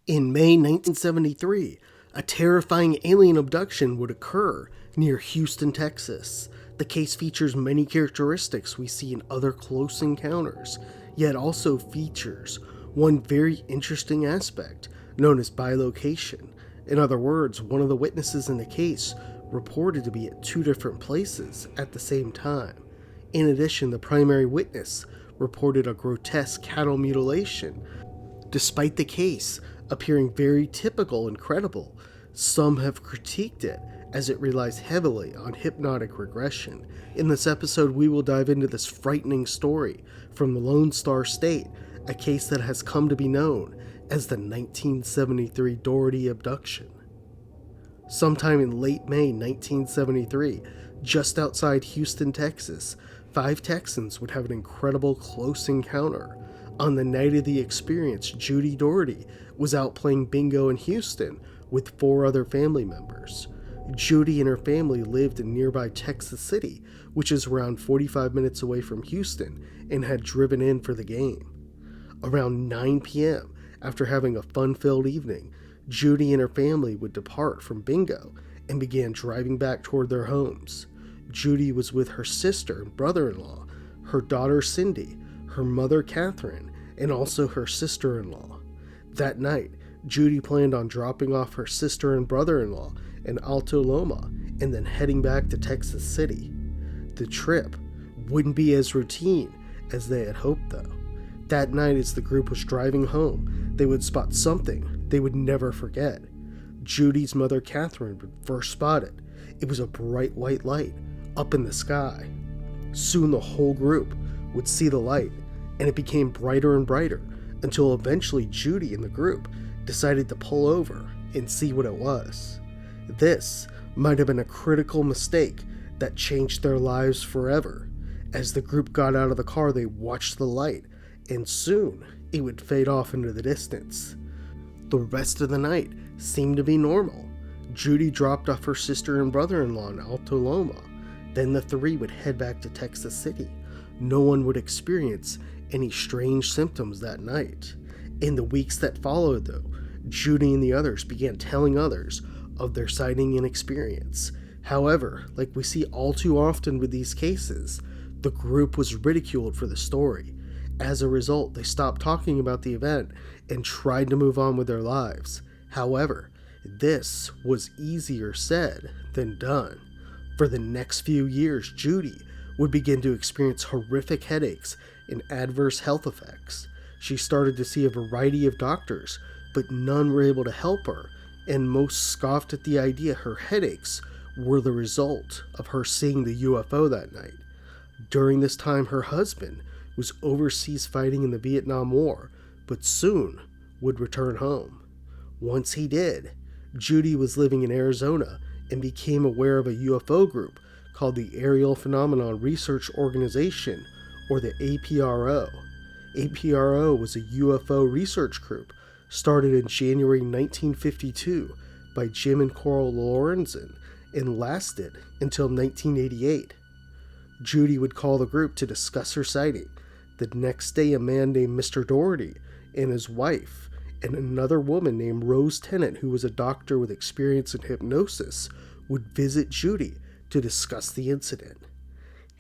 In May 1973, a terrifying alien abduction would occur near Houston, Texas. The case features many characteristics we see in other close encounters, yet also features one very interesting aspect known as bilocation. In other words, one of the witnesses in the case reported to be at two different places at the same time. In addition, the primary witness reported a grotesque cattle mutilation. Despite the case appearing very typical and credible, some have critiqued it as it relies heavily on hypnotic regression. In this episode, we will dive into this frightening story from the Lone Star State, a case that has come to be known as the 1973 Doraty Abduction. Sometime in late May 1973, just outside Houston, Texas, 5 Texans would have an incredible close encounter. On the night of the experience, Judy Doraty was out playing bingo in Houston with 4 other family members. Judy and her family lived in nearby Texas City, which is around 45 minutes away from Houston, and had driven in for the game. Around 9 p.m., after having a fun-filled evening, Judy and her family would depart from bingo and began driving back toward their homes. Judy was with her sister and brother-in-law, her daughter Cindy, her mother Catherine, and also her sister-in-law. That night, Judy planned on dropping off her sister and brother-in-law in Alto Loma and then heading back to Texas City. The trip wouldn't be as routine as they had hoped, though. That night, as the group was driving home, they would spot something they would never forget. Judy's mother Catherine would first spot it. It was a bright white light up in the sky. Soon the whole group would see the light, and it became brighter and brighter until eventually Judy and the group decided to pull over and see what it was. This might have been a critical mistake that changed their lives forever. As the group got out of the car, they watched the light, and soon it would fade off into the distance. The rest of the night seemed to be normal. Judy dropped off her sister and brother-in-law in Alto Loma. Then the 3 would head back to Texas City. No one would experience any strange symptoms that night. In the weeks that followed, though, Judy and the others began telling others of their sighting and experience. However, like we see all too often with these cases, the group was ridiculed for the story. As a result, they stopped talking about the event and tried to move on with their lives. However, this was easier said than done. For the next few years, Judy would begin to experience horrific headaches and adverse health effects. She started to see a variety of doctors, but none were able to help her, and most scoffed at the idea her headaches were the result of her seeing the UFO that night. During this time, her husband was overseas fighting in the Vietnam War, but soon would return home. Once he did, Judy was living in Arizona and became aware of a UFO group called the Aerial Phenomenon Research Organization, or the APRO. APRO was a UFO research group started in January 1952 by Jim and Coral Lorenzen and lasted until 1988. Judy would call the group to discuss her sighting. The next day, a man named Mr. Doraty and his wife and another woman named Rose Tennant, who was a doctor with experience in hypnosis, would visit Judy to discuss the incident.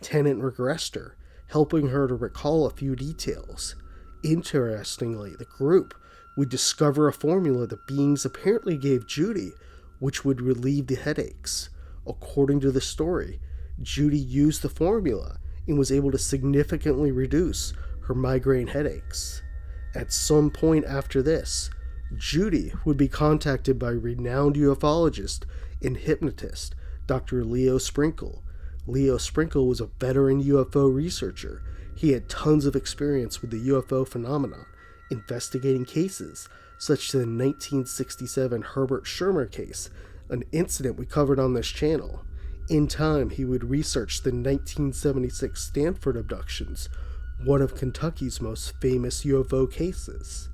Tennant regressed her, helping her to recall a few details. Interestingly, the group would discover a formula the beings apparently gave Judy, which would relieve the headaches. According to the story, Judy used the formula and was able to significantly reduce her migraine headaches. At some point after this, Judy would be contacted by renowned ufologist and hypnotist Dr. Leo Sprinkle. Leo Sprinkle was a veteran UFO researcher. He had tons of experience with the UFO phenomenon, investigating cases such as the 1967 Herbert Schirmer case, an incident we covered on this channel. In time, he would research the 1976 Stanford abductions, one of Kentucky's most famous UFO cases.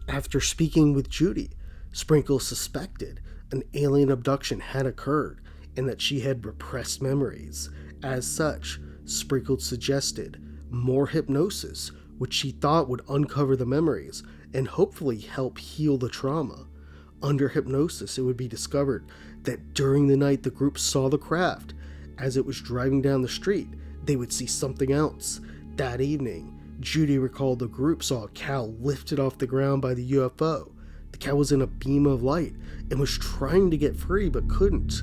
After speaking with Judy, Sprinkle suspected an alien abduction had occurred and that she had repressed memories. As such, Sprinkle suggested more hypnosis, which she thought would uncover the memories and hopefully help heal the trauma. Under hypnosis, it would be discovered that during the night the group saw the craft. As it was driving down the street, they would see something else. That evening, Judy recalled the group saw a cow lifted off the ground by the UFO. The cow was in a beam of light and was trying to get free but couldn't.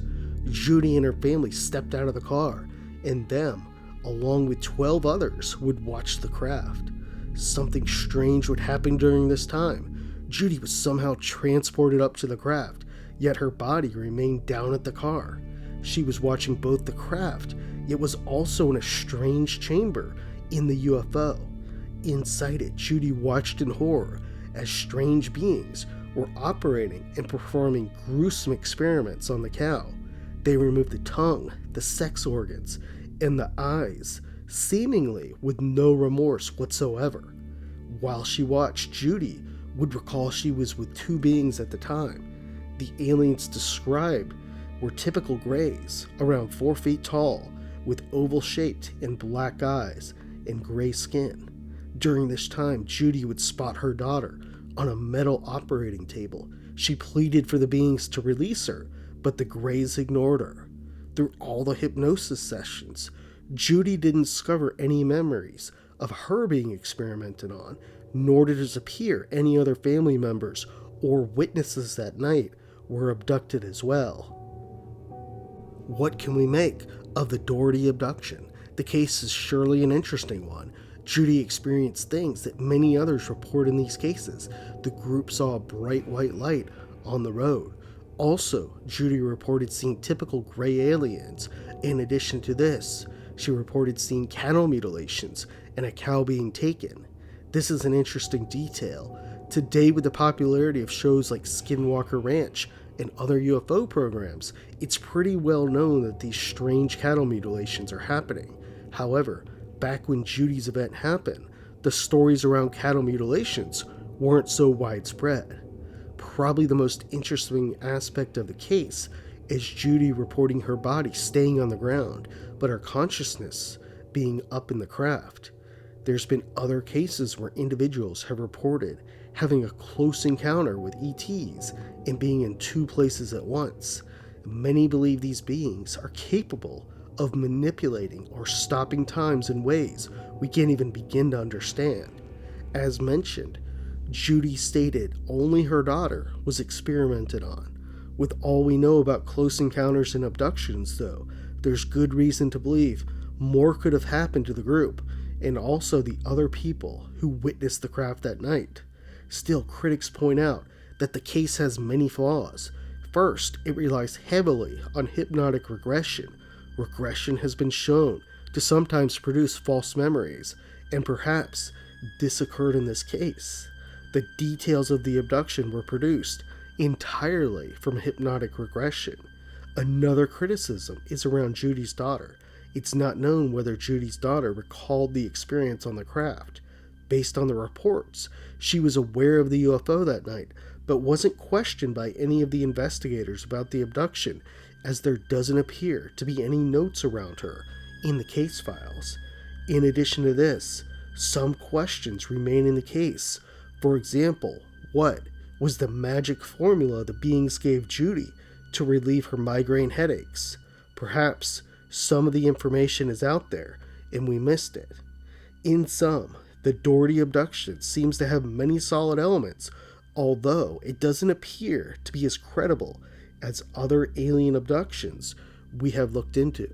Judy and her family stepped out of the car, and them, along with 12 others, would watch the craft. Something strange would happen during this time. Judy was somehow transported up to the craft, yet her body remained down at the car. She was watching both the craft, yet was also in a strange chamber in the UFO. Inside it, Judy watched in horror as strange beings were operating and performing gruesome experiments on the cow. They removed the tongue, the sex organs, and the eyes, seemingly with no remorse whatsoever. While she watched, Judy would recall she was with two beings at the time. The aliens described were typical grays, around 4 feet tall, with oval-shaped and black eyes and gray skin. During this time, Judy would spot her daughter on a metal operating table. She pleaded for the beings to release her, but the Greys ignored her. Through all the hypnosis sessions, Judy didn't discover any memories of her being experimented on, nor did it appear any other family members or witnesses that night were abducted as well. What can we make of the Doraty abduction? The case is surely an interesting one. Judy experienced things that many others report in these cases. The group saw a bright white light on the road. Also, Judy reported seeing typical gray aliens. In addition to this, she reported seeing cattle mutilations and a cow being taken. This is an interesting detail. Today, with the popularity of shows like Skinwalker Ranch and other UFO programs, it's pretty well known that these strange cattle mutilations are happening. However, back when Judy's event happened, the stories around cattle mutilations weren't so widespread. Probably the most interesting aspect of the case is Judy reporting her body staying on the ground, but her consciousness being up in the craft. There's been other cases where individuals have reported having a close encounter with ETs and being in two places at once. Many believe these beings are capable of manipulating or stopping times in ways we can't even begin to understand. As mentioned, Judy stated only her daughter was experimented on. With all we know about close encounters and abductions, though, there's good reason to believe more could have happened to the group and also the other people who witnessed the craft that night. Still, critics point out that the case has many flaws. First, it relies heavily on hypnotic regression. Regression has been shown to sometimes produce false memories, and perhaps this occurred in this case. The details of the abduction were produced entirely from hypnotic regression. Another criticism is around Judy's daughter. It's not known whether Judy's daughter recalled the experience on the craft. Based on the reports, she was aware of the UFO that night, but wasn't questioned by any of the investigators about the abduction, as there doesn't appear to be any notes around her in the case files. In addition to this, some questions remain in the case. For example, what was the magic formula the beings gave Judy to relieve her migraine headaches? Perhaps some of the information is out there and we missed it. In sum, the Doraty abduction seems to have many solid elements, although it doesn't appear to be as credible as other alien abductions we have looked into.